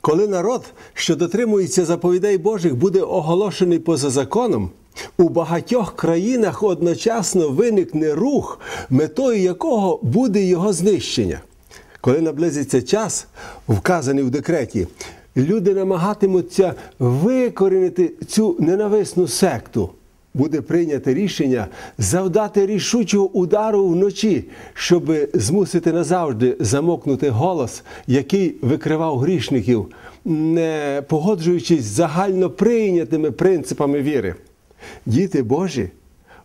Коли народ, що дотримується заповідей Божих, буде оголошений поза законом, у багатьох країнах одночасно виникне рух, метою якого буде його знищення. Коли наблизиться час, вказаний в декреті, люди намагатимуться викорінити цю ненависну секту. Буде прийнято рішення завдати рішучого удару вночі, щоб змусити назавжди замовкнути голос, який викривав грішників, не погоджуючись з загально прийнятими принципами віри. Діти Божі,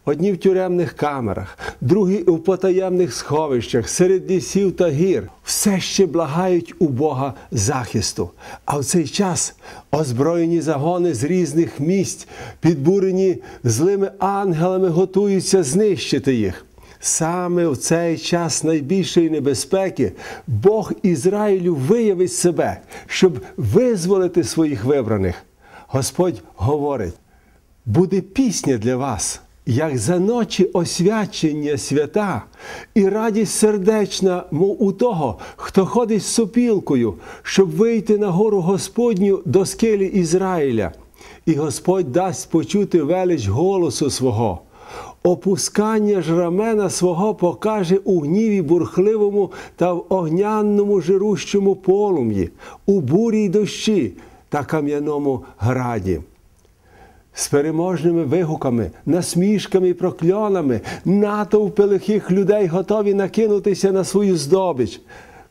одні в тюремних камерах, другі у потаємних сховищах, серед лісів та гір, все ще благають у Бога захисту. А в цей час озброєні загони з різних місць, підбурені злими ангелами, готуються знищити їх. Саме в цей час найбільшої небезпеки Бог Ізраїлю виявить себе, щоб визволити своїх вибраних. Господь говорить: «Буде пісня для вас, як за ночі освячення свята, і радість сердечна, мов у того, хто ходить з сопілкою, щоб вийти на гору Господню до скелі Ізраїля. І Господь дасть почути велич голосу свого. Опускання ж рамена свого покаже у гніві бурхливому та в огнянному жирущому полум'ї, у бурі й дощі та кам'яному граді». З переможними вигуками, насмішками і прокльонами натовпи лихих людей готові накинутися на свою здобич.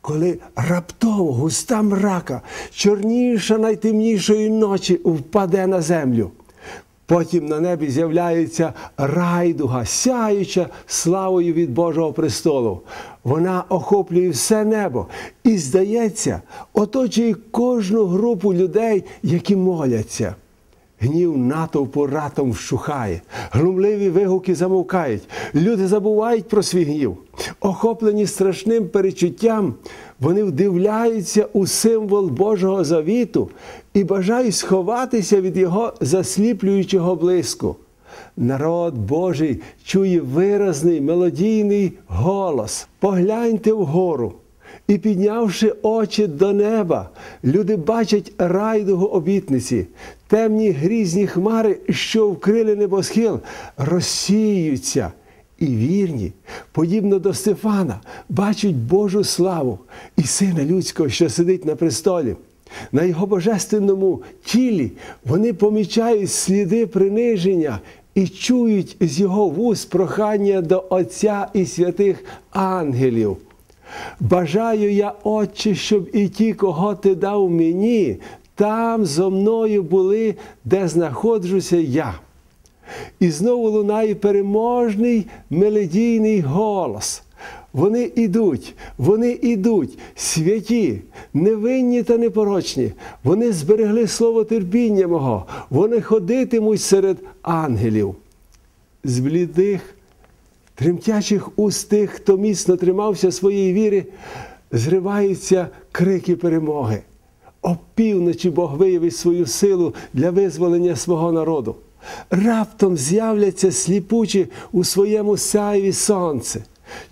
Коли раптово густа мрака, чорніша найтемнішої ночі, впаде на землю. Потім на небі з'являється райдуга, сяюча славою від Божого престолу. Вона охоплює все небо і, здається, оточує кожну групу людей, які моляться. Гнів натовпу ратом вщухає, глумливі вигуки замовкають, люди забувають про свій гнів. Охоплені страшним перечуттям, вони вдивляються у символ Божого завіту і бажають сховатися від його засліплюючого блиску. Народ Божий чує виразний мелодійний голос: «Погляньте вгору». І, піднявши очі до неба, люди бачать райдугу обітниці. Темні грізні хмари, що вкрили небосхил, розсіюються. І вірні, подібно до Стефана, бачать Божу славу і Сина Людського, що сидить на престолі. На його божественному тілі вони помічають сліди приниження і чують з його вуст прохання до Отця і святих ангелів. «Бажаю я, Отче, щоб і ті, кого Ти дав мені, там зо мною були, де знаходжуся я». І знову лунає переможний мелодійний голос. Вони ідуть, святі, невинні та непорочні. Вони зберегли слово терпіння мого, вони ходитимуть серед ангелів. З блідих, тремтячих уст тих, хто міцно тримався своєї віри, зриваються крики перемоги. Опівночі Бог виявить свою силу для визволення свого народу. Раптом з'являться сліпучі у своєму сяйві сонце.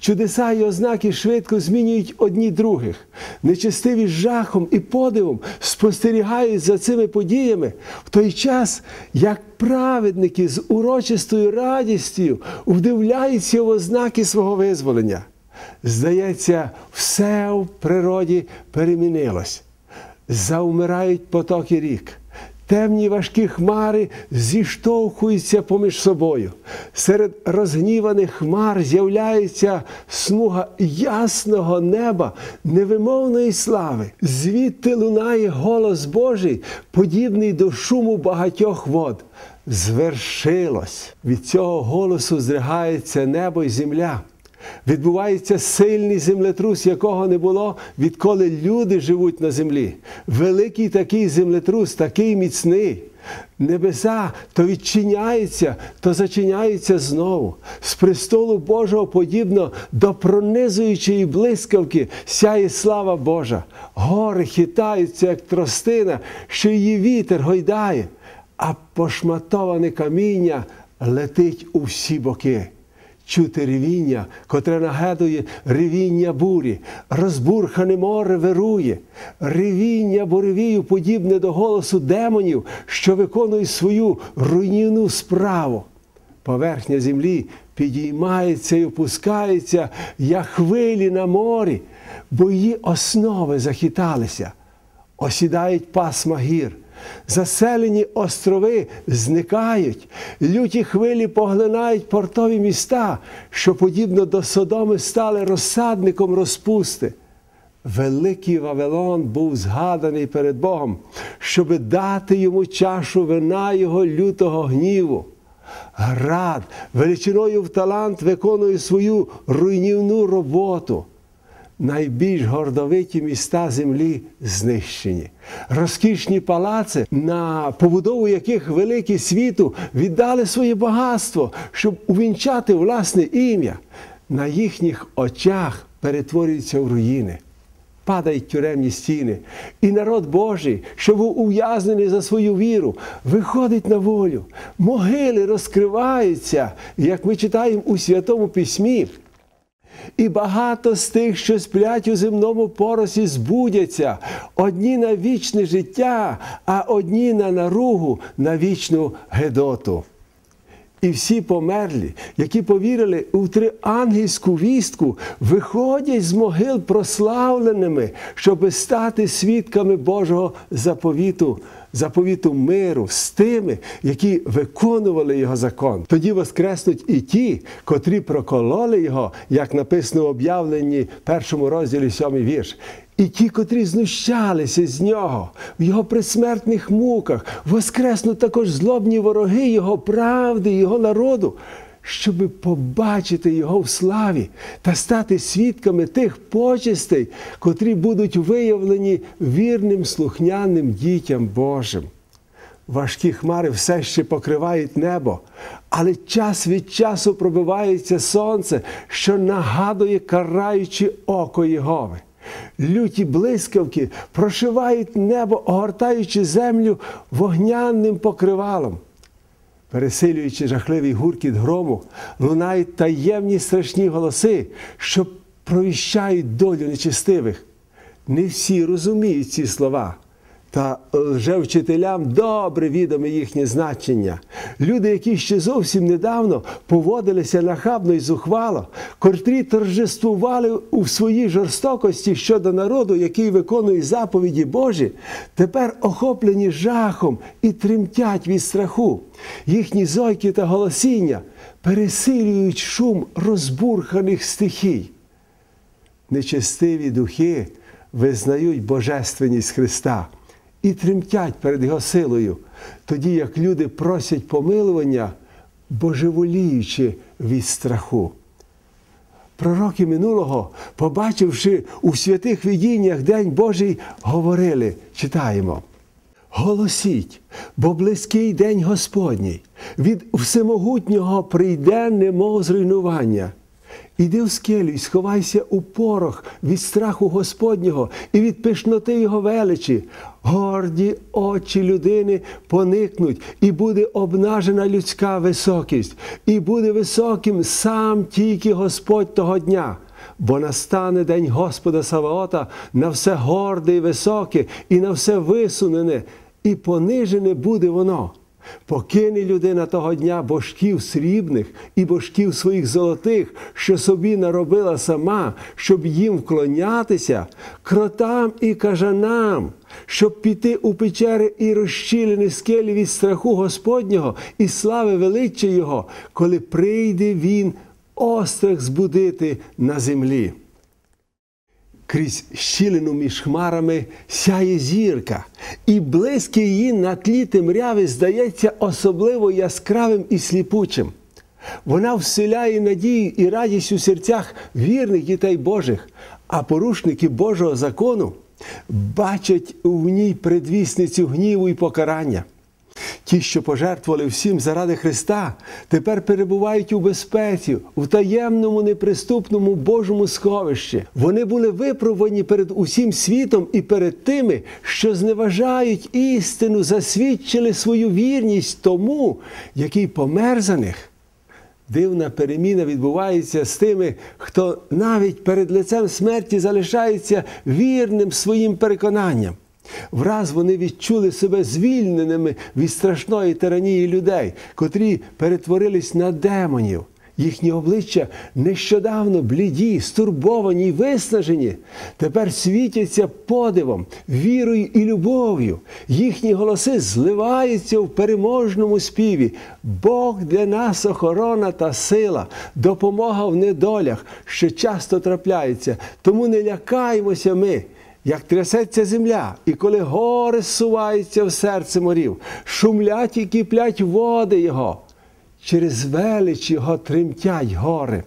Чудеса і ознаки швидко змінюють одні других. Нечестиві з жахом і подивом спостерігають за цими подіями, в той час, як праведники з урочистою радістю вдивляються в ознаки свого визволення. Здається, все в природі перемінилось. Завмирають потоки рік. Темні важкі хмари зіштовхуються поміж собою. Серед розгніваних хмар з'являється смуга ясного неба невимовної слави. Звідти лунає голос Божий, подібний до шуму багатьох вод. Звершилось! Від цього голосу здригається небо й земля. Відбувається сильний землетрус, якого не було, відколи люди живуть на землі. Великий такий землетрус, такий міцний. Небеса то відчиняються, то зачиняються знову. З престолу Божого, подібно до пронизуючої блискавки, сяє слава Божа. Гори хитаються, як тростина, що її вітер гойдає, а пошматоване каміння летить у всі боки. чути ревіння, котре нагадує ревіння бурі. Розбурхане море вирує. Ревіння буревію подібне до голосу демонів, що виконують свою руйнівну справу. Поверхня землі підіймається і опускається, як хвилі на морі, бо її основи захиталися. Осідають пасма гір. Заселені острови зникають, люті хвилі поглинають портові міста, що, подібно до Содоми, стали розсадником розпусти. Великий Вавилон був згаданий перед Богом, щоби дати йому чашу вина його лютого гніву. Град величиною в талант виконує свою руйнівну роботу. Найбільш гордовиті міста землі знищені. Розкішні палаци, на побудову яких великі світу віддали своє багатство, щоб увінчати власне ім'я, на їхніх очах перетворюються в руїни. Падають тюремні стіни, і народ Божий, що був ув'язнений за свою віру, виходить на волю. Могили розкриваються, як ми читаємо у Святому Письмі. І багато з тих, що сплять у земному поросі, збудяться, одні на вічне життя, а одні на наругу, на вічну гедоту. І всі померлі, які повірили у триангельську вістку, виходять з могил прославленими, щоби стати свідками Божого заповіту миру з тими, які виконували його закон. Тоді воскреснуть і ті, котрі прокололи його, як написано в Об'явленні 1 розділі 7 вірш. І ті, котрі знущалися з нього в його предсмертних муках, воскреснуть також злобні вороги його правди, його народу, щоби побачити його в славі та стати свідками тих почестей, котрі будуть виявлені вірним слухняним дітям Божим. Важкі хмари все ще покривають небо, але час від часу пробивається сонце, що нагадує караюче око Єгови. Люті блискавки прошивають небо, огортаючи землю вогнянним покривалом. Пересилюючи жахливий гуркіт грому, лунають таємні страшні голоси, що провіщають долю нечестивих. Не всі розуміють ці слова, та лжевчителям добре відоме їхнє значення. Люди, які ще зовсім недавно поводилися нахабно і зухвало, котрі торжествували у своїй жорстокості щодо народу, який виконує заповіді Божі, тепер охоплені жахом і тремтять від страху. Їхні зойки та голосіння пересилюють шум розбурханих стихій. Нечестиві духи визнають божественність Христа і тремтять перед Його силою, тоді як люди просять помилування, божеволіючи від страху. Пророки минулого, побачивши у святих видіннях День Божий, говорили, читаємо: «Голосіть, бо близький день Господній, від всемогутнього прийде немов зруйнування. Іди в скелю і сховайся у порох від страху Господнього і від пишноти Його величі. Горді очі людини поникнуть, і буде обнажена людська високість, і буде високим сам тільки Господь того дня. Бо настане день Господа Саваота на все горде і високе, і на все висунене, і понижене буде воно. Покине людина того дня божків срібних і божків своїх золотих, що собі наробила сама, щоб їм вклонятися, кротам і кажанам, щоб піти у печери і розщілені скелі від страху Господнього і слави величчя Його, коли прийде Він острах збудити на землі». Крізь щілину між хмарами сяє зірка, і блиск її на тлі темряви здається особливо яскравим і сліпучим. Вона вселяє надію і радість у серцях вірних дітей Божих, а порушники Божого закону бачать в ній предвісницю гніву і покарання. Ті, що пожертвували всім заради Христа, тепер перебувають у безпеці, в таємному, неприступному Божому сховищі. Вони були випробувані перед усім світом і перед тими, що зневажають істину, засвідчили свою вірність тому, який помер за них. Дивна переміна відбувається з тими, хто навіть перед лицем смерті залишається вірним своїм переконанням. Враз вони відчули себе звільненими від страшної тиранії людей, котрі перетворились на демонів. Їхні обличчя нещодавно бліді, стурбовані й виснажені, тепер світяться подивом, вірою і любов'ю. Їхні голоси зливаються в переможному співі. Бог для нас охорона та сила, допомога в недолях, що часто трапляється. Тому не лякаємося ми, як трясеться земля, і коли гори зсуваються в серце морів, шумлять і киплять води його. Через велич його тремтять гори.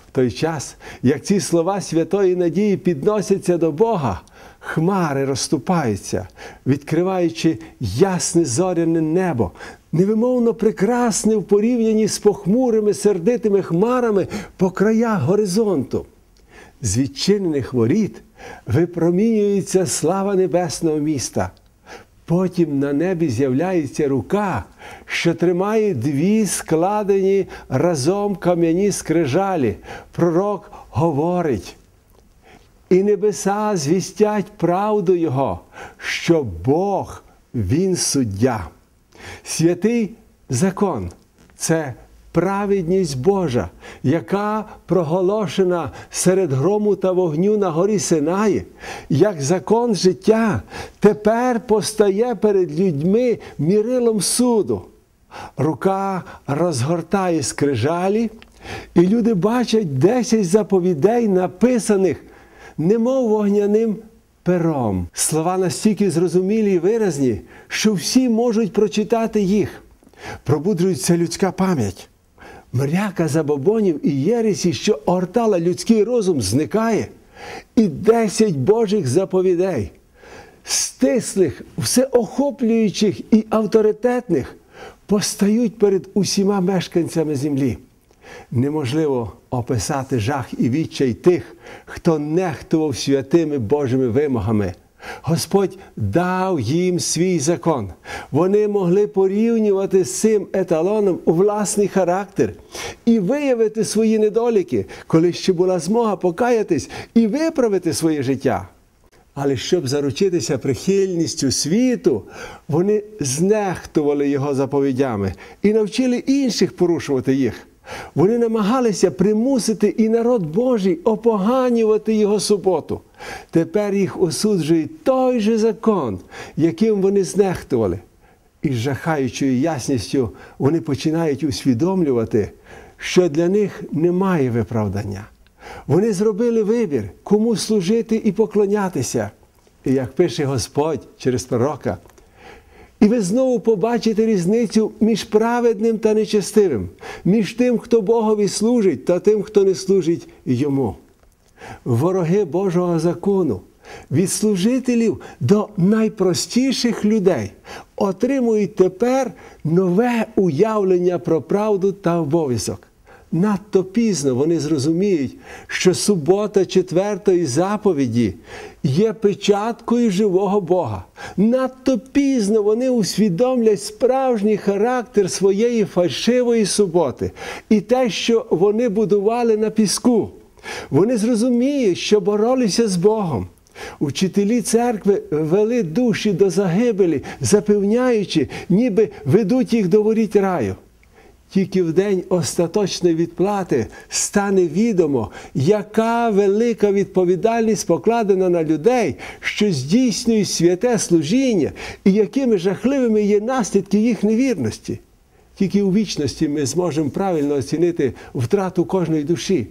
В той час, як ці слова святої надії підносяться до Бога, хмари розступаються, відкриваючи ясне зоряне небо, невимовно прекрасне в порівнянні з похмурими сердитими хмарами по краях горизонту. З відчинених воріт випромінюється слава небесного міста. Потім на небі з'являється рука, що тримає дві складені разом кам'яні скрижалі. Пророк говорить: «І небеса звістять правду Його, що Бог, Він суддя». Святий закон – це праведність Божа, яка проголошена серед грому та вогню на горі Синаї, як закон життя, тепер постає перед людьми мірилом суду. Рука розгортає скрижалі, і люди бачать 10 заповідей, написаних немов вогняним пером. Слова настільки зрозумілі і виразні, що всі можуть прочитати їх. Пробуджується людська пам'ять. Мряка забобонів і єресі, що огортала людський розум, зникає. І 10 Божих заповідей, стислих, всеохоплюючих і авторитетних, постають перед усіма мешканцями землі. Неможливо описати жах і відчай тих, хто нехтував святими Божими вимогами. Господь дав їм свій закон. Вони могли порівнювати з цим еталоном власний характер і виявити свої недоліки, коли ще була змога покаятись і виправити своє життя. Але щоб заручитися прихильністю світу, вони знехтували його заповідями і навчили інших порушувати їх. Вони намагалися примусити і народ Божий опоганювати його суботу. Тепер їх осуджує той же закон, яким вони знехтували. І з жахаючою ясністю вони починають усвідомлювати, що для них немає виправдання. Вони зробили вибір, кому служити і поклонятися. І як пише Господь через пророка: «І ви знову побачите різницю між праведним та нечестивим, між тим, хто Богові служить, та тим, хто не служить Йому». Вороги Божого закону, від служителів до найпростіших людей, отримують тепер нове уявлення про правду та обов'язок. Надто пізно вони зрозуміють, що субота 4-ї заповіді є печаткою живого Бога. Надто пізно вони усвідомлять справжній характер своєї фальшивої суботи і те, що вони будували на піску. Вони зрозуміють, що боролися з Богом. Учителі церкви вели душі до загибелі, запевняючи, ніби ведуть їх до воріт раю. Тільки в день остаточної відплати стане відомо, яка велика відповідальність покладена на людей, що здійснюють святе служіння, і якими жахливими є наслідки їх невірності. Тільки у вічності ми зможемо правильно оцінити втрату кожної душі.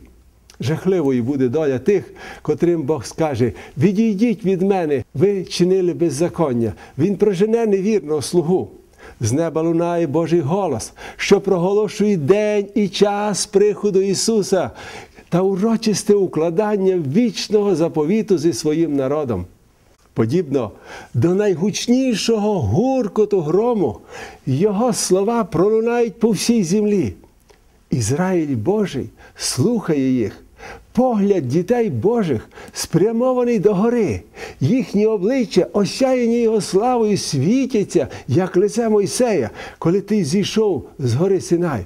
Жахливою буде доля тих, котрим Бог скаже: «Відійдіть від мене, ви чинили беззаконня». Він прожене невірного слугу. З неба лунає Божий голос, що проголошує день і час приходу Ісуса та урочисте укладання вічного заповіту зі своїм народом. Подібно до найгучнішого гуркоту грому, Його слова пролунають по всій землі. Ізраїль Божий слухає їх. Погляд дітей Божих спрямований до гори. Їхні обличчя, осяяні Його славою, світяться, як лице Мойсея, коли той зійшов з гори Синай.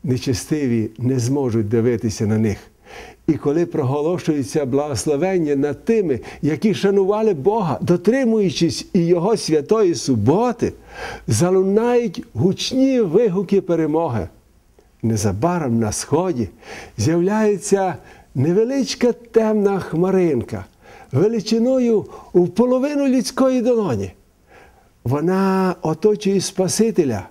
нечестиві не зможуть дивитися на них. І коли проголошується благословення над тими, які шанували Бога, дотримуючись і Його святої суботи, залунають гучні вигуки перемоги. Незабаром на сході з'являється невеличка темна хмаринка, величиною в половину людської долоні. Вона оточує Спасителя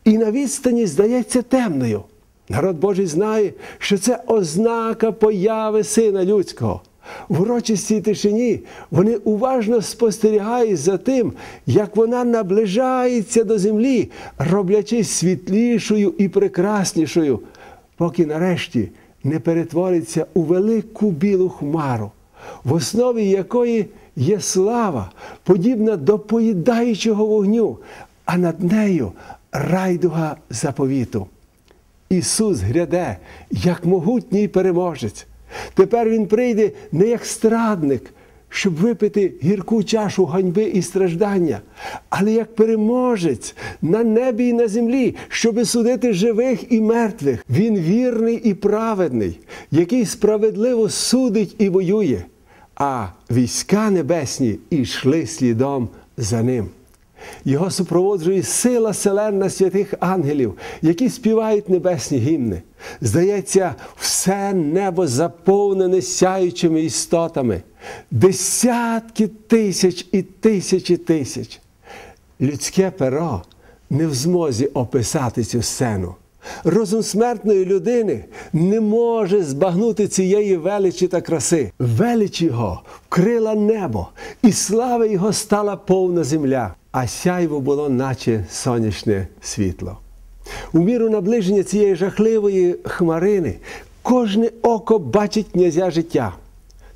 і на відстані здається темною. Народ Божий знає, що це ознака появи Сина Людського. В урочистій тишині вони уважно спостерігають за тим, як вона наближається до землі, роблячись світлішою і прекраснішою, поки нарешті не перетвориться у велику білу хмару, в основі якої є слава, подібна до поїдаючого вогню, а над нею райдуга заповіту. Ісус гряде, як могутній переможець. Тепер Він прийде не як страдник, щоб випити гірку чашу ганьби і страждання, але як переможець на небі і на землі, щоби судити живих і мертвих. Він вірний і праведний, який справедливо судить і воює, а війська небесні йшли слідом за Ним. Його супроводжує сила селенна святих ангелів, які співають небесні гімни. Здається, все небо заповнене сяючими істотами. Десятки тисяч і тисячі тисяч. Людське перо не в змозі описати цю сцену. Розум смертної людини не може збагнути цієї величі та краси. Велич Його вкрила небо, і слава Його стала повна земля, а сяйво було наче сонячне світло. У міру наближення цієї жахливої хмарини кожне око бачить князя життя.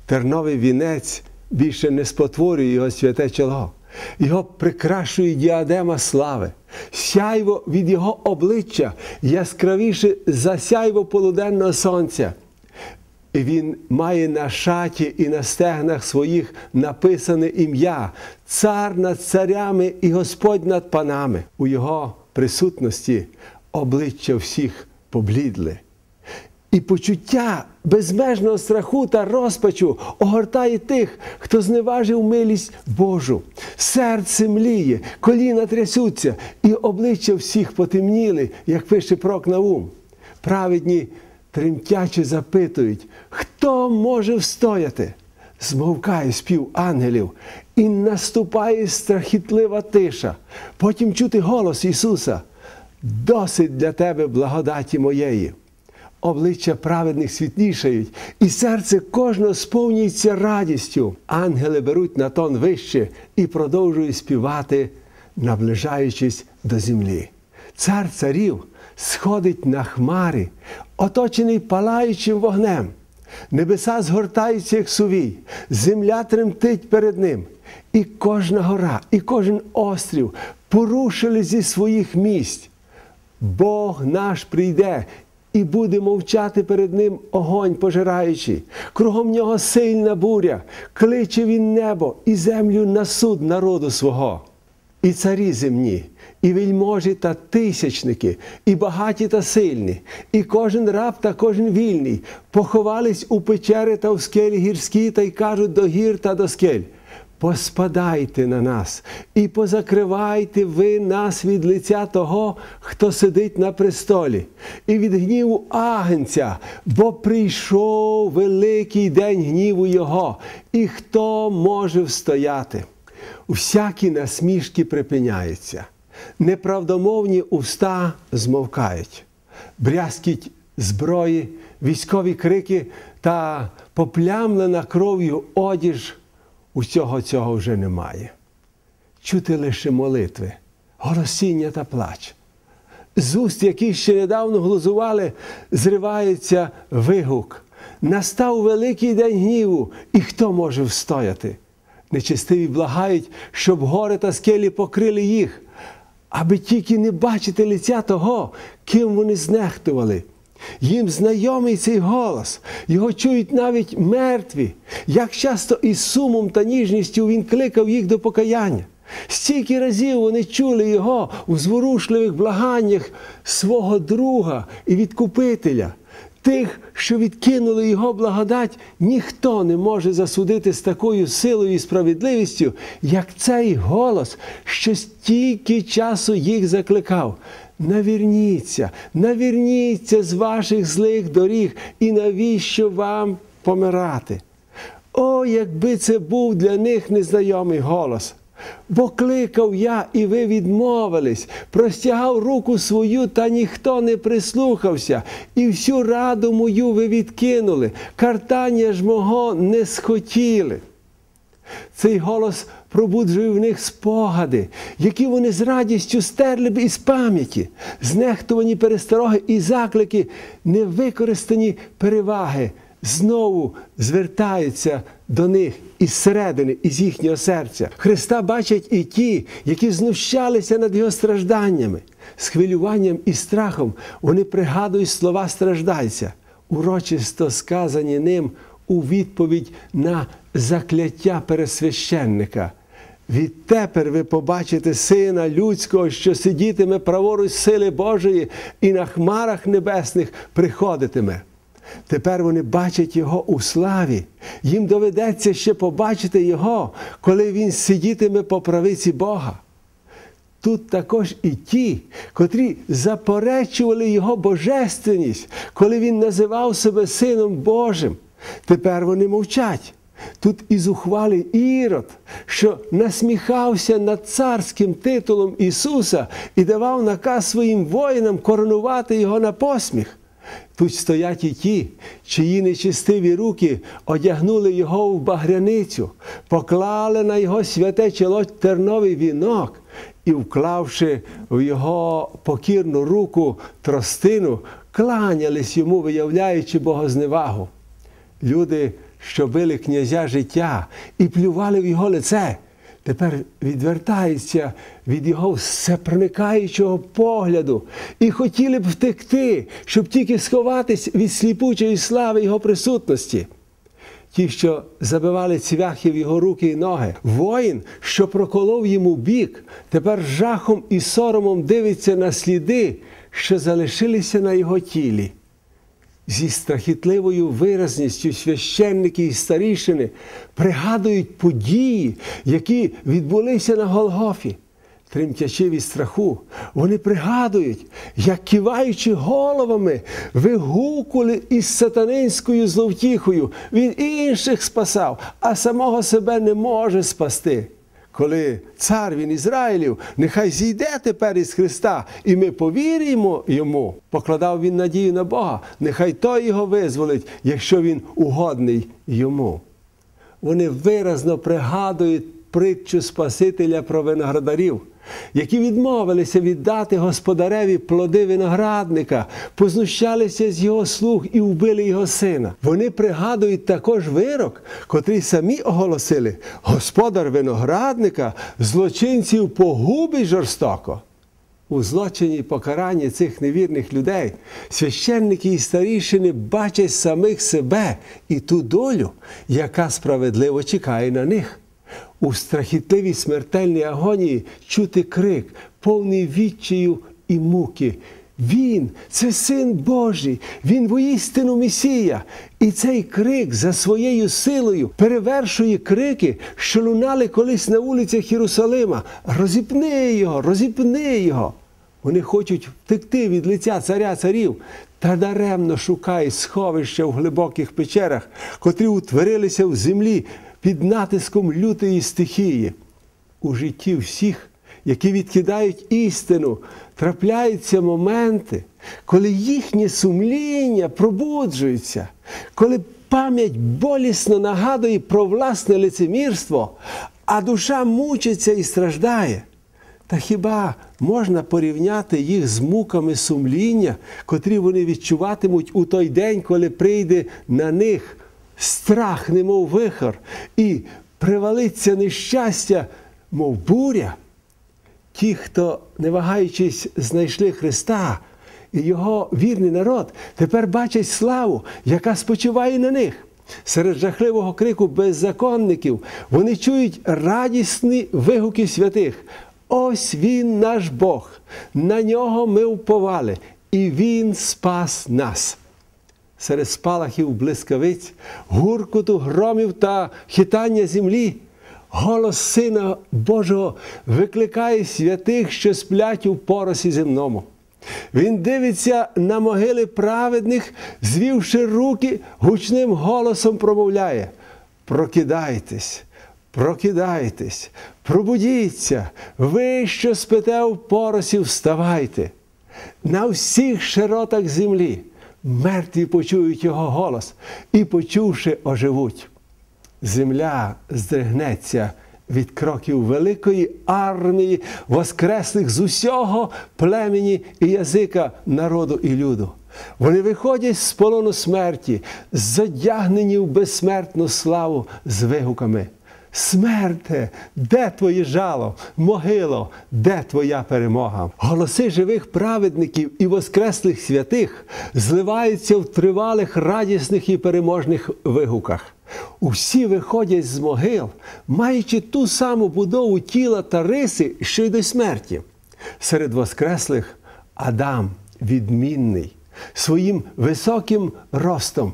Терновий вінець більше не спотворює його святе чоло. Його прикрашує діадема слави. Сяйво від його обличчя яскравіше за сяйво полуденного сонця. І він має на шаті і на стегнах своїх написане ім'я «Цар над царями і Господь над панами». У його присутності обличчя всіх поблідли. І почуття безмежного страху та розпачу огортає тих, хто зневажив милість Божу. Серце мліє, коліна трясуться, і обличчя всіх потемніли, як пише пророк Наум. Праведні тремтяче запитують, хто може встояти? Змовкає спів ангелів, і наступає страхітлива тиша. Потім чути голос Ісуса: «Досить для тебе благодаті моєї». Обличчя праведних світлішають, і серце кожного сповнюється радістю. Ангели беруть на тон вище і продовжують співати, наближаючись до землі. Цар царів сходить на хмарі, оточений палаючим вогнем. Небеса згортаються, як сувій, земля тремтить перед ним. І кожна гора, і кожен острів порушили зі своїх місць. Бог наш прийде і буде мовчати перед ним огонь пожираючий. Кругом нього сильна буря, кличе він небо і землю на суд народу свого. І царі земні, і вельможі та тисячники, і багаті та сильні, і кожен раб та кожен вільний поховались у печери та в скелі гірські та й кажуть до гір та до скель: «Поспадайте на нас і позакривайте ви нас від лиця того, хто сидить на престолі, і від гніву агнця, бо прийшов великий день гніву його, і хто може встояти?» Всякі насмішки припиняються, неправдомовні уста змовкають, брязкіт зброї, військові крики та поплямлена кров'ю одіж – усього цього вже немає. Чути лише молитви, голосіння та плач. З уст, які ще недавно глузували, зривається вигук: «Настав великий день гніву, і хто може встояти?» Нечестиві благають, щоб гори та скелі покрили їх, аби тільки не бачити лиця того, ким вони знехтували. Їм знайомий цей голос, його чують навіть мертві. Як часто із сумом та ніжністю він кликав їх до покаяння. Стільки разів вони чули його у зворушливих благаннях свого друга і відкупителя. Тих, що відкинули його благодать, ніхто не може засудити з такою силою і справедливістю, як цей голос, що стільки часу їх закликав. Наверніться, наверніться з ваших злих доріг, і навіщо вам помирати? О, якби це був для них незнайомий голос! Бо кликав я, і ви відмовились, простягав руку свою, та ніхто не прислухався, і всю раду мою ви відкинули, картання ж мого не схотіли. Цей голос пробуджує в них спогади, які вони з радістю стерли б із пам'яті, знехтувані перестороги і заклики, невикористані переваги знову звертаються до них із середини, із їхнього серця. Христа бачать і ті, які знущалися над його стражданнями. З хвилюванням і страхом вони пригадують слова страждальця, урочисто сказані ним у відповідь на закляття пересвященника. «Відтепер ви побачите Сина Людського, що сидітиме праворуч сили Божої і на хмарах небесних приходитиме». Тепер вони бачать Його у славі. Їм доведеться ще побачити Його, коли Він сидітиме по правиці Бога. Тут також і ті, котрі заперечували Його божественність, коли Він називав себе Сином Божим. Тепер вони мовчать. Тут і зухвалий Ірод, що насміхався над царським титулом Ісуса і давав наказ своїм воїнам коронувати Його на посміх. Тут стоять і ті, чиї нечистиві руки одягнули Його в багряницю, поклали на Його святе чоло терновий вінок і, вклавши в Його покірну руку тростину, кланялись Йому, виявляючи богозневагу. Люди, що били князя життя і плювали в Його лице, тепер відвертаються від Його всепроникаючого погляду і хотіли б втекти, щоб тільки сховатись від сліпучої слави Його присутності. Ті, що забивали цвяхи в Його руки і ноги, воїн, що проколов йому бік, тепер жахом і соромом дивиться на сліди, що залишилися на Його тілі. Зі страхітливою виразністю священники і старішини пригадують події, які відбулися на Голгофі. Тремтячи від страху, вони пригадують, як, киваючи головами, вигукували із сатанинською зловтіхою: «Він інших спасав, а самого себе не може спасти». Коли цар він Ізраїлів, нехай зійде тепер із Христа, і ми повіримо йому. Покладав він надію на Бога, нехай той його визволить, якщо він угодний йому. Вони виразно пригадують притчу Спасителя про виноградарів, які відмовилися віддати господареві плоди виноградника, познущалися з його слуг і вбили його сина. Вони пригадують також вирок, котрий самі оголосили: «Господар виноградника злочинців погубить жорстоко». У злочині і покаранні цих невірних людей священники і старішини бачать самих себе і ту долю, яка справедливо чекає на них. У страхітливій смертельній агонії чути крик, повний відчаю і муки: «Він – це Син Божий! Він воістину Месія!» І цей крик за своєю силою перевершує крики, що лунали колись на вулицях Єрусалима: «Розіпни його! Розіпни його!» Вони хочуть втекти від лиця царя царів, та даремно шукають сховища в глибоких печерах, котрі утворилися в землі під натиском лютої стихії. У житті всіх, які відкидають істину, трапляються моменти, коли їхнє сумління пробуджується, коли пам'ять болісно нагадує про власне лицемірство, а душа мучиться і страждає. Та хіба можна порівняти їх з муками сумління, котрі вони відчуватимуть у той день, коли прийде на них страх, немов вихор, і привалиться нещастя, мов буря? Ті, хто, не вагаючись, знайшли Христа і Його вірний народ, тепер бачать славу, яка спочиває на них. Серед жахливого крику беззаконників вони чують радісні вигуки святих. Ось Він наш Бог, на Нього ми уповали, і Він спас нас. Серед спалахів блискавиць, гуркоту громів та хитання землі голос Сина Божого викликає святих, що сплять у поросі земному. Він дивиться на могили праведних, звівши руки, гучним голосом промовляє: «Прокидайтесь, прокидайтесь, пробудіться, ви, що спите в поросі, вставайте». На всіх широтах землі мертві почують його голос і, почувши, оживуть. Земля здригнеться від кроків великої армії, воскреслих з усього племені і язика, народу і люду. Вони виходять з полону смерті, задягнені в безсмертну славу з вигуками: «Смерте, де твоє жало? Могило, де твоя перемога?» Голоси живих праведників і воскреслих святих зливаються в тривалих, радісних і переможних вигуках. Усі виходять з могил, маючи ту саму будову тіла та риси, що й до смерті. Серед воскреслих Адам відмінний, своїм високим ростом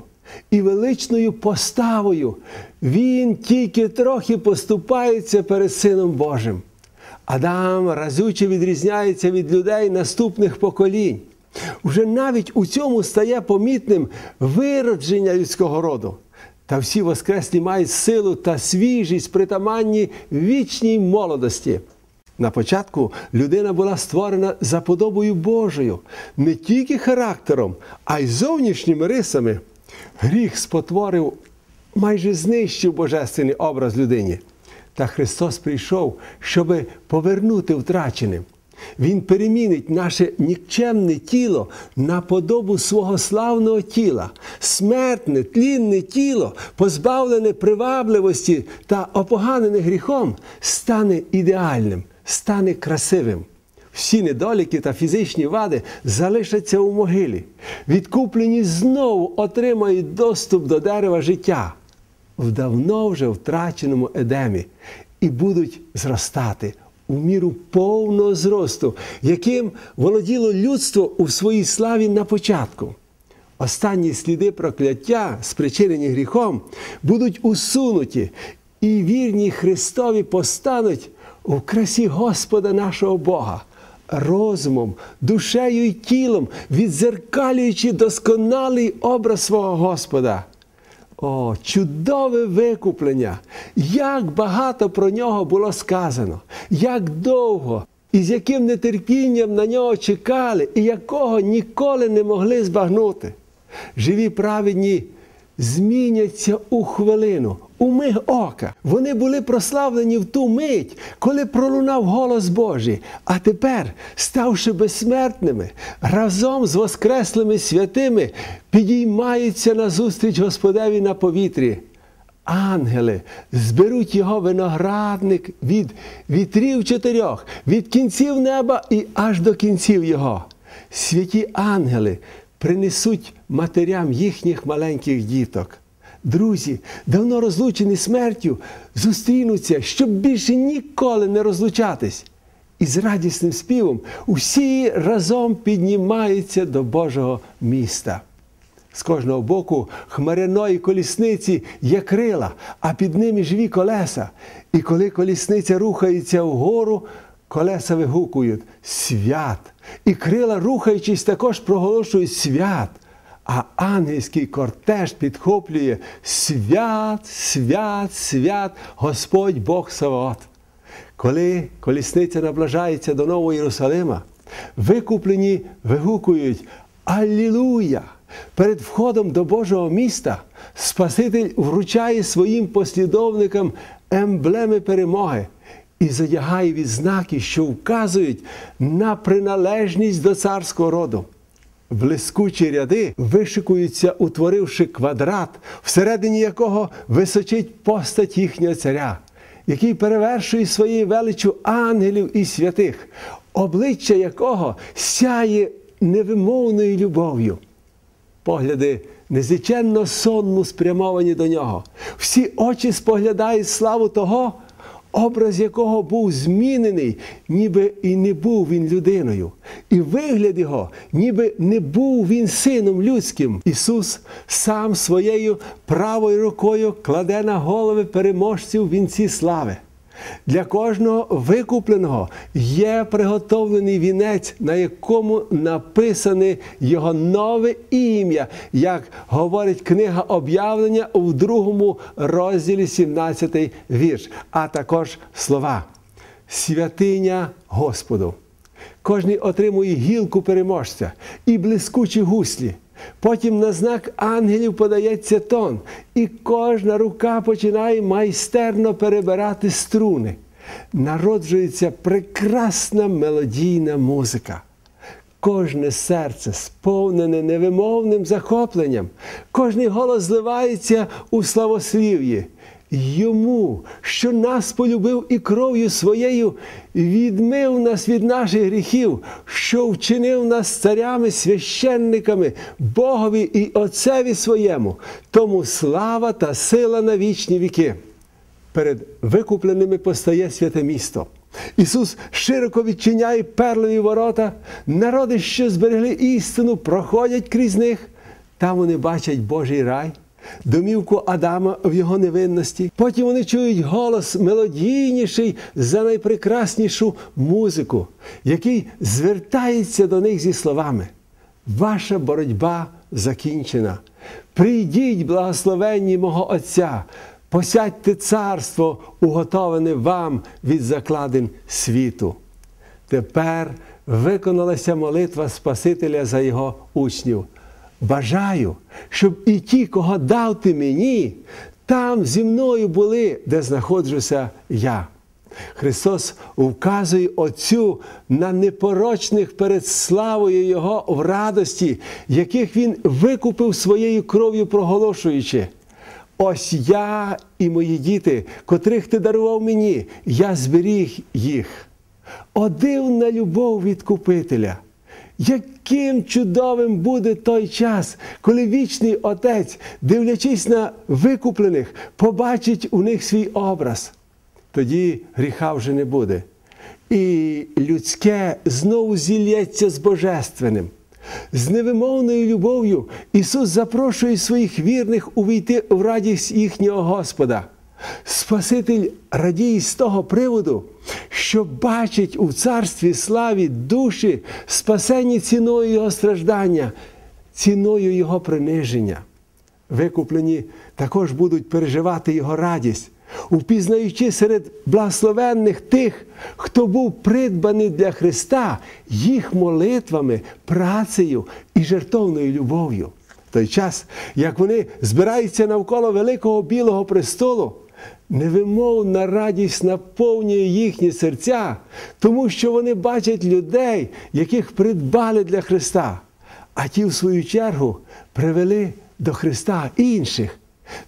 і величною поставою. Він тільки трохи поступається перед Сином Божим. Адам разюче відрізняється від людей наступних поколінь. Уже навіть у цьому стає помітним виродження людського роду. Та всі воскреслі мають силу та свіжість, притаманні вічній молодості. На початку людина була створена за подобою Божою, не тільки характером, а й зовнішніми рисами. Гріх спотворив, майже знищив божественний образ людині. Та Христос прийшов, щоб повернути втрачене. Він перемінить наше нікчемне тіло на подобу свого славного тіла. Смертне, тлінне тіло, позбавлене привабливості та опоганене гріхом, стане ідеальним, стане красивим. Всі недоліки та фізичні вади залишаться у могилі. Відкуплені знову отримають доступ до дерева життя в давно вже втраченому Едемі і будуть зростати у міру повного зросту, яким володіло людство у своїй славі на початку. Останні сліди прокляття, спричинені гріхом, будуть усунуті, і вірні Христові постануть у красі Господа нашого Бога, розумом, душею і тілом, віддзеркалюючи досконалий образ свого Господа. О, чудове викуплення! Як багато про нього було сказано, як довго і з яким нетерпінням на нього чекали, і якого ніколи не могли збагнути. Живі праведні зміняться у хвилину, у миг ока. Вони були прославлені в ту мить, коли пролунав голос Божий. А тепер, ставши безсмертними, разом з воскреслими святими, підіймаються назустріч Господеві на повітрі. Ангели зберуть його виноградник від вітрів 4, від кінців неба і аж до кінців його. Святі ангели принесуть матерям їхніх маленьких діток. Друзі, давно розлучені смертю, зустрінуться, щоб більше ніколи не розлучатись. І з радісним співом усі разом піднімаються до Божого міста. З кожного боку хмаряної колісниці є крила, а під ними живі колеса. І коли колісниця рухається вгору, колеса вигукують «Свят!». І крила, рухаючись, також проголошують «Свят!». А ангельський кортеж підхоплює «Свят, свят, свят, Господь Бог Саваот!». Коли колісниця наближається до Нового Єрусалима, викуплені вигукують «Алілуя!». Перед входом до Божого міста Спаситель вручає своїм послідовникам емблеми перемоги і задягає відзнаки, що вказують на приналежність до царського роду. Блискучі ряди вишикуються, утворивши квадрат, всередині якого височить постать їхнього царя, який перевершує своєю величчю ангелів і святих, обличчя якого сяє невимовною любов'ю. Погляди незліченно сонму спрямовані до нього. Всі очі споглядають славу того, образ якого був змінений, ніби і не був він людиною. І вигляд його, ніби не був він сином людським. Ісус сам своєю правою рукою кладе на голови переможців вінці слави. Для кожного викупленого є приготовлений вінець, на якому написане його нове ім'я, як говорить книга Об'явлення у 2 розділі 17 вірш, а також слова «Святиня Господу». Кожний отримує гілку переможця і блискучі гуслі. Потім на знак ангелів подається тон, і кожна рука починає майстерно перебирати струни. Народжується прекрасна мелодійна музика. Кожне серце сповнене невимовним захопленням. Кожний голос зливається у славослів'ї. Йому, що нас полюбив і кров'ю своєю відмив нас від наших гріхів, що вчинив нас царями, священниками, Богові і Отцеві своєму, тому слава та сила на вічні віки. Перед викупленими постає святе місто. Ісус широко відчиняє перлові ворота, народи, що зберегли істину, проходять крізь них. Там вони бачать Божий рай, домівку Адама в його невинності. Потім вони чують голос мелодійніший за найпрекраснішу музику, який звертається до них зі словами: «Ваша боротьба закінчена. Прийдіть, благословенні мого Отця, посядьте царство, уготоване вам від закладин світу». Тепер виконалася молитва Спасителя за його учнів. «Бажаю, щоб і ті, кого дав ти мені, там зі мною були, де знаходжуся я». Христос вказує Отцю на непорочних перед славою Його в радості, яких Він викупив своєю кров'ю, проголошуючи: «Ось я і мої діти, котрих ти дарував мені, я зберіг їх». О, дивна любов відкупителя! Яким чудовим буде той час, коли вічний Отець, дивлячись на викуплених, побачить у них свій образ. Тоді гріха вже не буде. І людське знову зілється з божественним. З невимовною любов'ю Ісус запрошує своїх вірних увійти в радість їхнього Господа. Спаситель радіє з того приводу, що бачить у царстві славі душі, спасені ціною Його страждання, ціною Його приниження. Викуплені також будуть переживати Його радість, впізнаючи серед благословенних тих, хто був придбаний для Христа, їх молитвами, працею і жертовною любов'ю. В той час, як вони збираються навколо великого білого престолу, невимовна радість наповнює їхні серця, тому що вони бачать людей, яких придбали для Христа, а ті, в свою чергу, привели до Христа інших.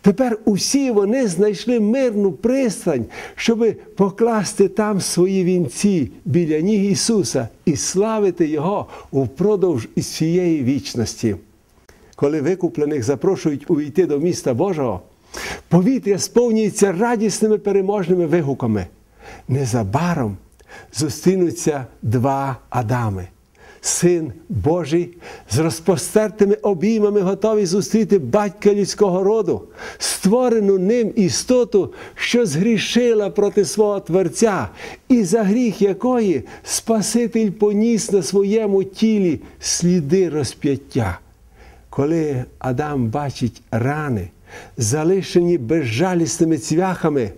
Тепер усі вони знайшли мирну пристань, щоб покласти там свої вінці біля ніг Ісуса і славити Його впродовж всієї вічності. Коли викуплених запрошують увійти до міста Божого, повітря сповнюється радісними переможними вигуками. Незабаром зустрінуться два Адами. Син Божий з розпростертими обіймами готовий зустріти батька людського роду, створену ним істоту, що згрішила проти свого Творця, і за гріх якої Спаситель поніс на своєму тілі сліди розп'яття. Коли Адам бачить рани, залишені безжалісними цвяхами,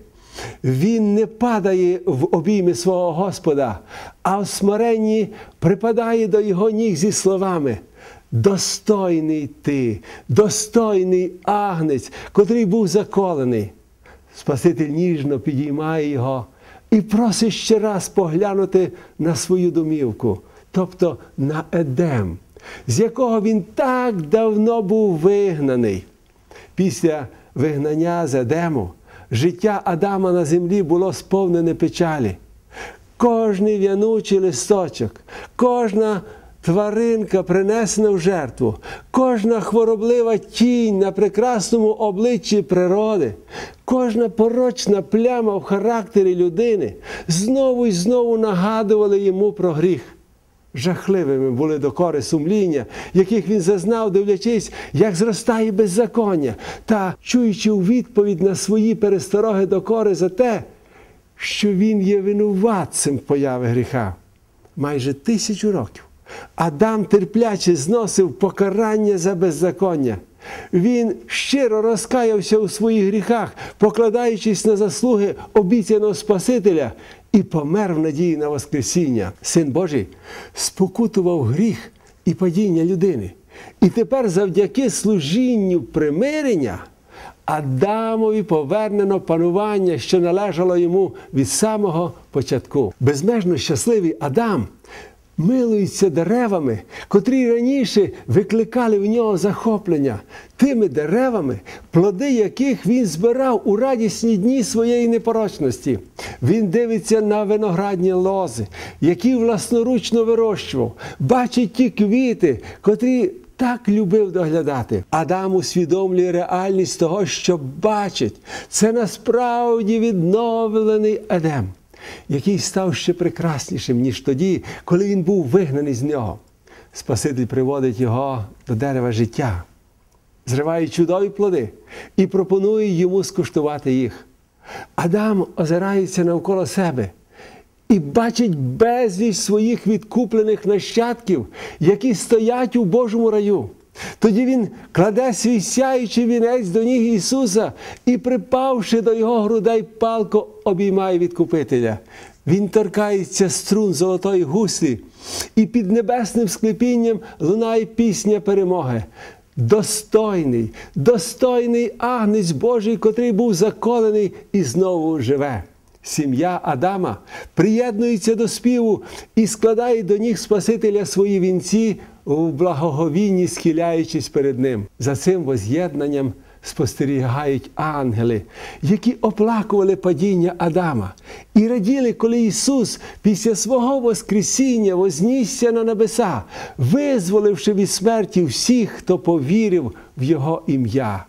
він не падає в обійми свого Господа, а в смиренні припадає до його ніг зі словами: «Достойний ти, достойний агнець, котрий був заколений». Спаситель ніжно підіймає його і просить ще раз поглянути на свою домівку, тобто на Едем, з якого він так давно був вигнаний. Після вигнання з Едему життя Адама на землі було сповнене печалі. Кожний в'янучий листочок, кожна тваринка, принесена в жертву, кожна хвороблива тінь на прекрасному обличчі природи, кожна порочна пляма в характері людини знову і знову нагадували йому про гріх. Жахливими були докори сумління, яких він зазнав, дивлячись, як зростає беззаконня, та чуючи у відповідь на свої перестороги докори за те, що він є винуватцем появи гріха. Майже 1000 років Адам терпляче зносив покарання за беззаконня. Він щиро розкаявся у своїх гріхах, покладаючись на заслуги обіцяного Спасителя, і помер в надії на Воскресіння. Син Божий спокутував гріх і падіння людини. І тепер завдяки служінню примирення Адамові повернено панування, що належало йому від самого початку. Безмежно щасливий Адам милується деревами, котрі раніше викликали в нього захоплення, тими деревами, плоди яких він збирав у радісні дні своєї непорочності. Він дивиться на виноградні лози, які власноручно вирощував, бачить ті квіти, котрі так любив доглядати. Адам усвідомлює реальність того, що бачить. Це насправді відновлений Едем, який став ще прекраснішим, ніж тоді, коли він був вигнаний з нього. Спаситель приводить його до дерева життя, зриває чудові плоди і пропонує йому скуштувати їх. Адам озирається навколо себе і бачить безліч своїх відкуплених нащадків, які стоять у Божому раю. Тоді він кладе свій сяючий вінець до ніг Ісуса і, припавши до його грудей, палко обіймає Відкупителя. Він торкається струн золотої гуслі, і під небесним склепінням лунає пісня перемоги. Достойний, достойний Агнець Божий, котрий був заколений і знову живе. Сім'я Адама приєднується до співу і складає до ніг Спасителя свої вінці, у благоговінні схиляючись перед ним. За цим воз'єднанням спостерігають ангели, які оплакували падіння Адама і раділи, коли Ісус після свого воскресіння вознісся на небеса, визволивши від смерті всіх, хто повірив в Його ім'я.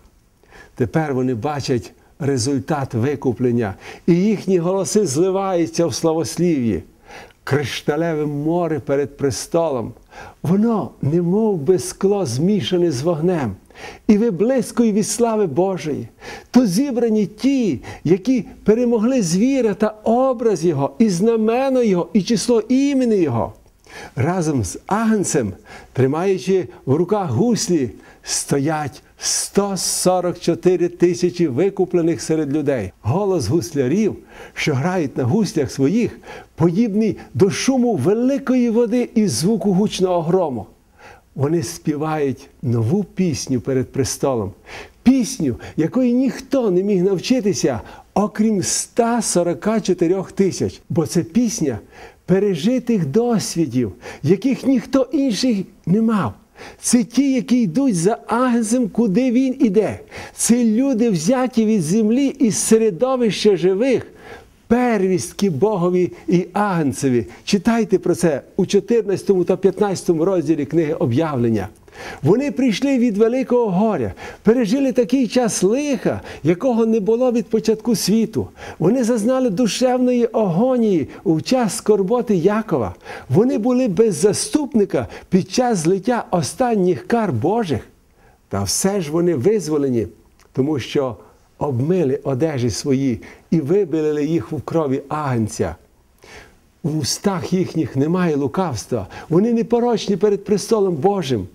Тепер вони бачать результат викуплення, і їхні голоси зливаються в славослів'ї. Кришталеве море перед престолом, воно немов би скло змішане з вогнем, і виблискує від слави Божої. То зібрані ті, які перемогли звіра та образ його, і знамено його, і число імені його. Разом з Агнцем, тримаючи в руках гуслі, стоять 144 тисячі викуплених серед людей. Голос гуслярів, що грають на гуслях своїх, подібний до шуму великої води і звуку гучного грому. Вони співають нову пісню перед престолом. Пісню, якої ніхто не міг навчитися, окрім 144 тисяч. Бо це пісня пережитих досвідів, яких ніхто інший не мав. Це ті, які йдуть за Агнцем, куди він іде. Це люди, взяті від землі із середовища живих, первістки Богові і Агнцеві. Читайте про це у 14 та 15 розділі книги Об'явлення. Вони прийшли від великого горя, пережили такий час лиха, якого не було від початку світу. Вони зазнали душевної агонії у час скорботи Якова. Вони були без заступника під час злиття останніх кар Божих. Та все ж вони визволені, тому що обмили одежі свої і вибілили їх у крові Агнця. У устах їхніх немає лукавства. Вони непорочні перед престолом Божим.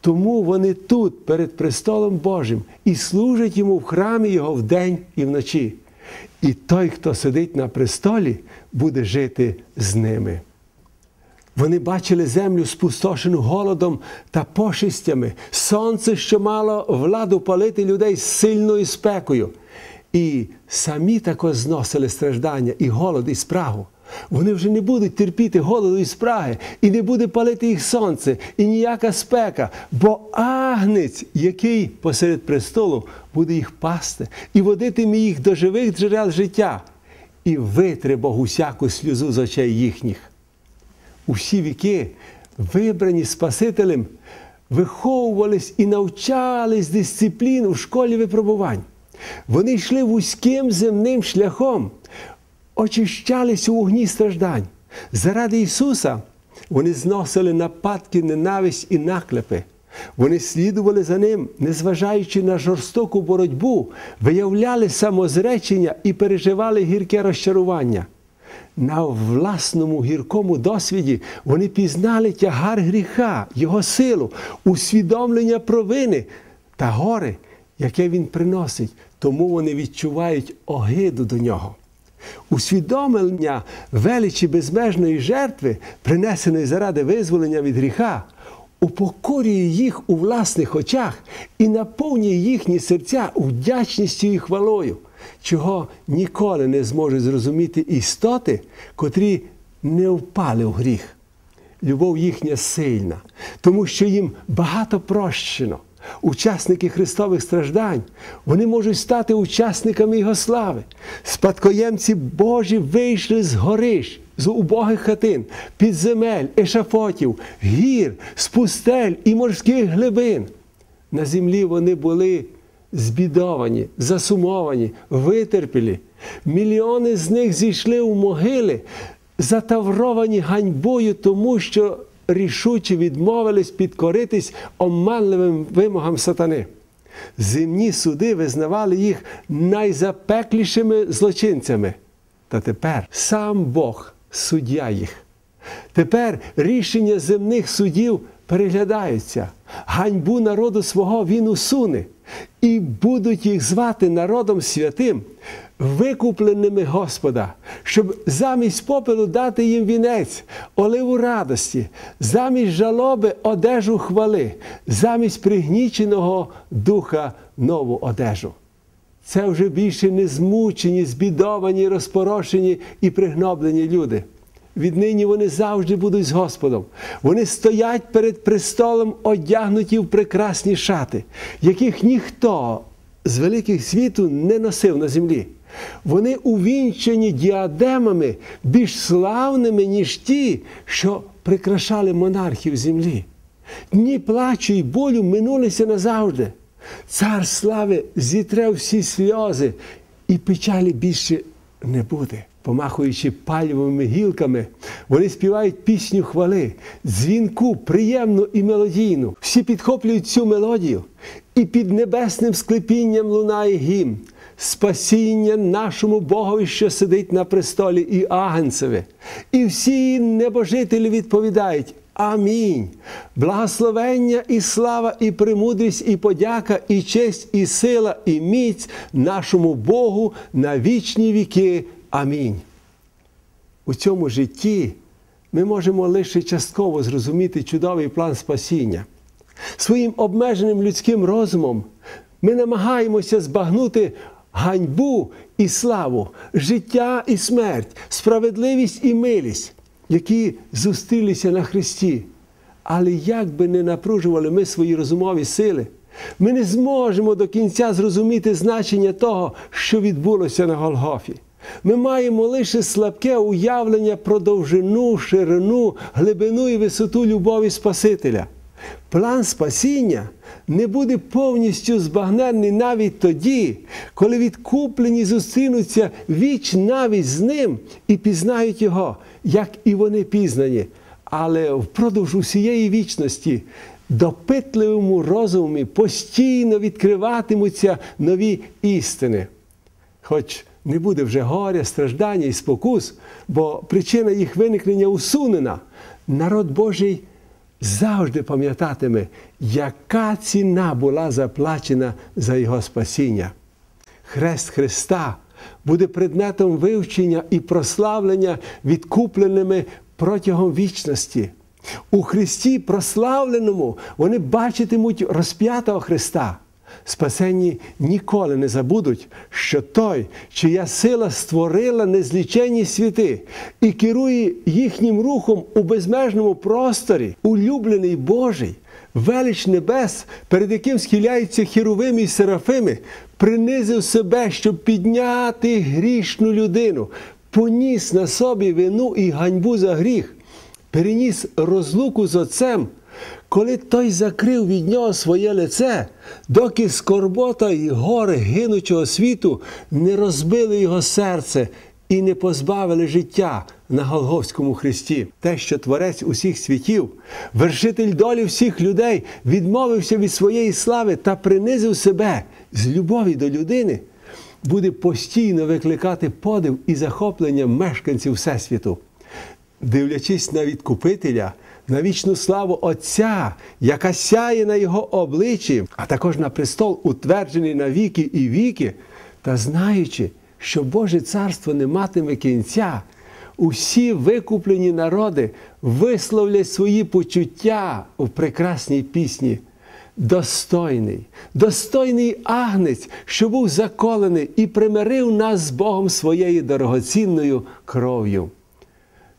Тому вони тут, перед престолом Божим, і служать йому в храмі його вдень і вночі. І той, хто сидить на престолі, буде жити з ними. Вони бачили землю спустошену голодом та пошестями, сонце, що мало владу палити людей з сильною спекою. І самі також зносили страждання і голод, і спрагу. Вони вже не будуть терпіти голоду і спраги, і не буде палити їх сонце, і ніяка спека, бо Агнець, який посеред престолу, буде їх пасти і водитиме їх до живих джерел життя, і витре Бог усяку сльозу з очей їхніх. У всі віки вибрані Спасителем, виховувались і навчались дисципліну в школі випробувань. Вони йшли вузьким земним шляхом, очищались у вогні страждань. Заради Ісуса вони зносили нападки, ненависть і наклепи. Вони слідували за Ним, незважаючи на жорстоку боротьбу, виявляли самозречення і переживали гірке розчарування. На власному гіркому досвіді вони пізнали тягар гріха, його силу, усвідомлення провини та горе, яке він приносить, тому вони відчувають огиду до нього. Усвідомлення величі безмежної жертви, принесеної заради визволення від гріха, упокорює їх у власних очах і наповнює їхні серця вдячністю і хвалою, чого ніколи не зможуть зрозуміти істоти, котрі не впали в гріх. Любов їхня сильна, тому що їм багато прощено. Учасники Христових страждань, вони можуть стати учасниками Його слави. Спадкоємці Божі вийшли з горищ, з убогих хатин, підземель, ешафотів, гір, з пустель і морських глибин. На землі вони були збідовані, засумовані, витерпілі. Мільйони з них зійшли у могили, затавровані ганьбою, тому що рішуче відмовились підкоритись оманливим вимогам сатани. Земні суди визнавали їх найзапеклішими злочинцями. Та тепер сам Бог – суддя їх. Тепер рішення земних судів переглядаються. Ганьбу народу свого він усуне. І будуть їх звати народом святим, викупленими Господа, щоб замість попелу дати їм вінець, оливу радості, замість жалоби одежу хвали, замість пригніченого духа нову одежу. Це вже більше не змучені, збідовані, розпорошені і пригноблені люди. Віднині вони завжди будуть з Господом. Вони стоять перед престолом, одягнуті в прекрасні шати, яких ніхто з великих світу не носив на землі. Вони увінчані діадемами більш славними, ніж ті, що прикрашали монархів землі. Дні плачу і болю минулися назавжди. Цар слави зітре всі сльози, і печалі більше не буде. Помахуючи пальмовими гілками, вони співають пісню хвали, дзвінку, приємну і мелодійну. Всі підхоплюють цю мелодію, і під небесним склепінням лунає гімн: спасіння нашому Богові, що сидить на престолі, і агнцеві. І всі небожителі відповідають: амінь. Благословення і слава, і премудрість, і подяка, і честь, і сила, і міць нашому Богу на вічні віки. Амінь. У цьому житті ми можемо лише частково зрозуміти чудовий план спасіння. Своїм обмеженим людським розумом ми намагаємося збагнути ганьбу і славу, життя і смерть, справедливість і милість, які зустрілися на Христі. Але як би не напружували ми свої розумові сили, ми не зможемо до кінця зрозуміти значення того, що відбулося на Голгофі. Ми маємо лише слабке уявлення про довжину, ширину, глибину і висоту любові Спасителя. План спасіння не буде повністю збагнений навіть тоді, коли відкуплені зустрінуться віч навіть з Ним і пізнають Його, як і вони пізнані. Але впродовж усієї вічності допитливому розумі постійно відкриватимуться нові істини. Хоч не буде вже горя, страждання і спокус, бо причина їх виникнення усунена, народ Божий завжди пам'ятатиме, яка ціна була заплачена за його спасіння. Хрест Христа буде предметом вивчення і прославлення відкупленими протягом вічності. У Христі прославленому вони бачитимуть розп'ятого Христа. Спасенні ніколи не забудуть, що той, чия сила створила незліченні світи і керує їхнім рухом у безмежному просторі, улюблений Божий, велич небес, перед яким схиляються херувими і серафими, принизив себе, щоб підняти грішну людину, поніс на собі вину і ганьбу за гріх, переніс розлуку з Отцем, коли той закрив від нього своє лице, доки скорбота і горе гинучого світу не розбили його серце і не позбавили життя на Голгофському хресті. Те, що Творець усіх світів, вершитель долі всіх людей, відмовився від своєї слави та принизив себе з любові до людини, буде постійно викликати подив і захоплення мешканців Всесвіту. Дивлячись на Відкупителя, на вічну славу Отця, яка сяє на Його обличчі, а також на престол, утверджений на віки і віки, та знаючи, що Боже царство не матиме кінця, усі викуплені народи висловлять свої почуття у прекрасній пісні. Достойний агнець, що був заколений і примирив нас з Богом своєю дорогоцінною кров'ю.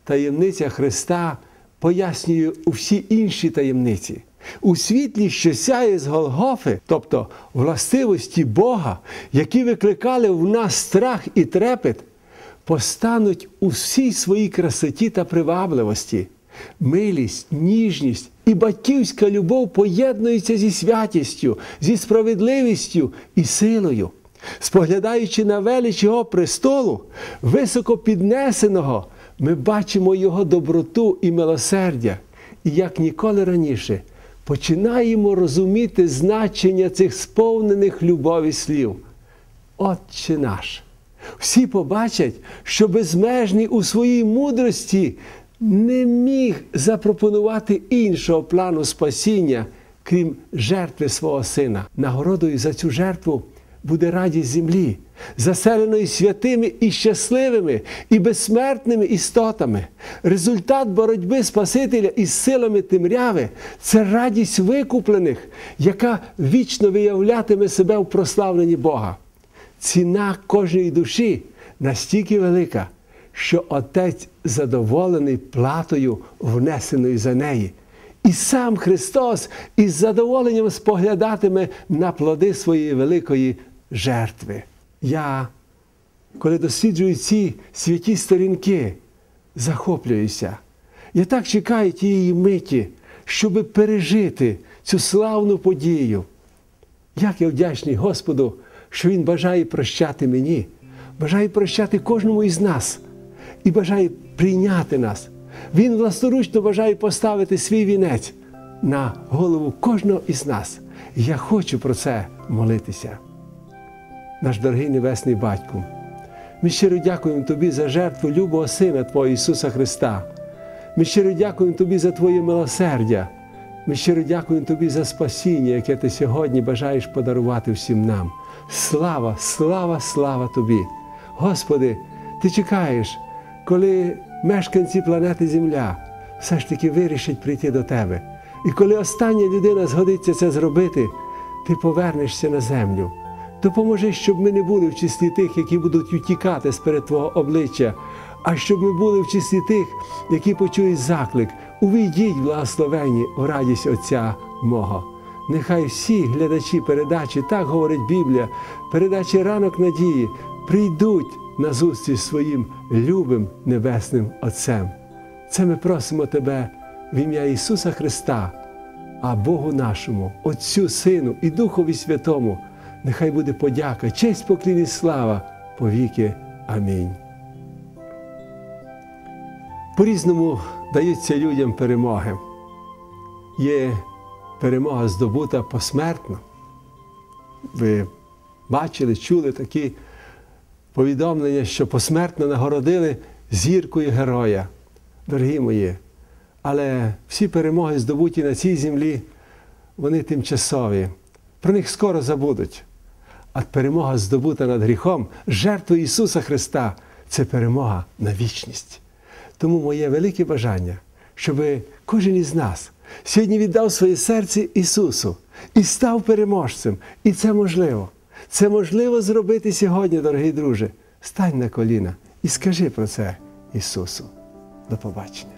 Таємниця Христа пояснює усі інші таємниці. У світлі, що сяє з Голгофи, тобто властивості Бога, які викликали в нас страх і трепет, постануть у всій своїй красоті та привабливості. Милість, ніжність і батьківська любов поєднуються зі святістю, зі справедливістю і силою. Споглядаючи на велич Його престолу, високо піднесеного, ми бачимо Його доброту і милосердя. І як ніколи раніше починаємо розуміти значення цих сповнених любові слів. Отче наш. Всі побачать, що безмежний у своїй мудрості не міг запропонувати іншого плану спасіння, крім жертви свого Сина. Нагородою за цю жертву буде радість землі, заселеної святими і щасливими, і безсмертними істотами. Результат боротьби Спасителя із силами темряви – це радість викуплених, яка вічно виявлятиме себе в прославленні Бога. Ціна кожної душі настільки велика, що Отець задоволений платою, внесеною за неї. І сам Христос із задоволенням споглядатиме на плоди своєї великої жертви. Я, коли досліджую ці святі сторінки, захоплююся. Я так чекаю тієї миті, щоби пережити цю славну подію. Як я вдячний Господу, що Він бажає прощати мені, бажає прощати кожному із нас і бажає прийняти нас. Він власноручно бажає поставити свій вінець на голову кожного із нас. І я хочу про це молитися. Наш дорогий Небесний Батько, ми щиро дякуємо Тобі за жертву любого Сина Твого Ісуса Христа. Ми щиро дякуємо Тобі за Твоє милосердя. Ми щиро дякуємо Тобі за спасіння, яке Ти сьогодні бажаєш подарувати всім нам. Слава, слава, слава Тобі! Господи, Ти чекаєш, коли мешканці планети Земля все ж таки вирішать прийти до Тебе. І коли остання людина згодиться це зробити, Ти повернешся на землю. Допоможи, щоб ми не були в числі тих, які будуть утікати з-перед Твого обличчя, а щоб ми були в числі тих, які почують заклик: увійдіть, благословенні, у радість Отця мого. Нехай всі глядачі передачі, так говорить Біблія, передачі «Ранок надії», прийдуть на зустріч своїм любим Небесним Отцем. Це ми просимо Тебе в ім'я Ісуса Христа, а Богу нашому, Отцю, Сину і Духові Святому, нехай буде подяка, честь, поклін і слава повіки. Амінь. По-різному даються людям перемоги. Є перемога здобута посмертно. Ви бачили, чули такі повідомлення, що посмертно нагородили зіркою героя. Дорогі мої, але всі перемоги, здобуті на цій землі, вони тимчасові. Про них скоро забудуть. А перемога, здобута над гріхом, жертвою Ісуса Христа – це перемога на вічність. Тому моє велике бажання, щоб кожен із нас сьогодні віддав своє серце Ісусу і став переможцем. І це можливо. Це можливо зробити сьогодні, дорогий друже. Стань на коліна і скажи про це Ісусу. До побачення.